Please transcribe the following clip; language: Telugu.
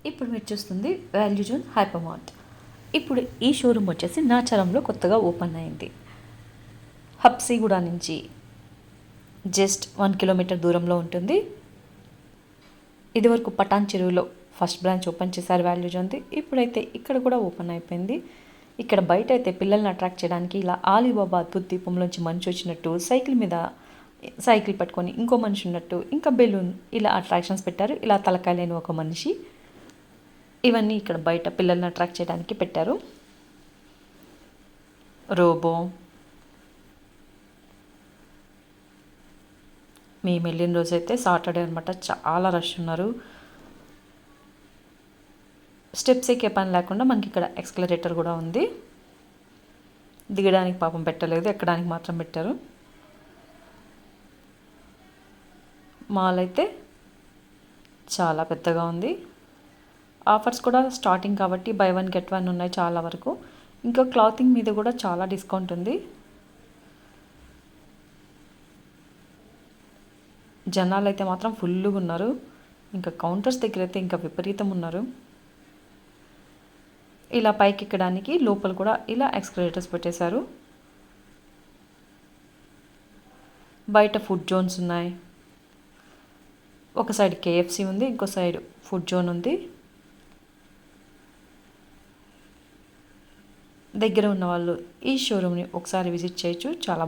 ఇప్పుడు మీరు చూస్తుంది వాల్యూ జోన్ హైపర్ మార్ట్. ఇప్పుడు ఈ షోరూమ్ వచ్చేసి నాచారంలో కొత్తగా ఓపెన్ అయింది. హబ్సిగూడ నుంచి జస్ట్ 1 కిలోమీటర్ దూరంలో ఉంటుంది. ఇదివరకు పటాన్ చెరువులో ఫస్ట్ బ్రాంచ్ ఓపెన్ చేశారు వాల్యూ జోన్ది. ఇప్పుడైతే ఇక్కడ కూడా ఓపెన్ అయిపోయింది. ఇక్కడ బయట అయితే పిల్లల్ని అట్రాక్ట్ చేయడానికి ఇలా ఆలీబాబా అద్భుత దీపంలోంచి మనిషి వచ్చినట్టు, సైకిల్ మీద సైకిల్ పట్టుకొని ఇంకో మనిషి ఉన్నట్టు, ఇంకా బెలూన్, ఇలా అట్రాక్షన్స్ పెట్టారు. ఇలా తలకాయ లేని ఒక మనిషి, ఇవన్నీ ఇక్కడ బయట పిల్లల్ని అట్రాక్ట్ చేయడానికి పెట్టారు. రోబో, మేము వెళ్ళిన రోజు అయితే సాటర్డే అనమాట. చాలా రష్ ఉన్నారు. స్టెప్స్ ఎక్కే పని లేకుండా మనకి ఇక్కడ ఎక్స్కలరేటర్ కూడా ఉంది. దిగడానికి పాపం పెట్టలేదు, ఎక్కడానికి మాత్రం పెట్టారు. మాల్ అయితే చాలా పెద్దగా ఉంది. ఆఫర్స్ కూడా స్టార్టింగ్ కాబట్టి బై 1 గెట్ 1 ఉన్నాయి చాలా వరకు. ఇంకా క్లాతింగ్ మీద కూడా చాలా డిస్కౌంట్ ఉంది. జనాలు అయితే మాత్రం ఫుల్గా ఉన్నారు. ఇంకా కౌంటర్స్ దగ్గర అయితే ఇంకా విపరీతం ఉన్నారు. ఇలా పైకి ఎక్కడానికి లోపల కూడా ఇలా ఎక్స్కలేటర్స్ పెట్టేశారు. బయట ఫుడ్ జోన్స్ ఉన్నాయి. ఒక సైడ్ కేఎఫ్సి ఉంది, ఇంకో సైడ్ ఫుడ్ జోన్ ఉంది. దగ్గర ఉన్న వాళ్ళు ఈ షోరూమ్ని ఒకసారి విజిట్ చేయొచ్చు. చాలా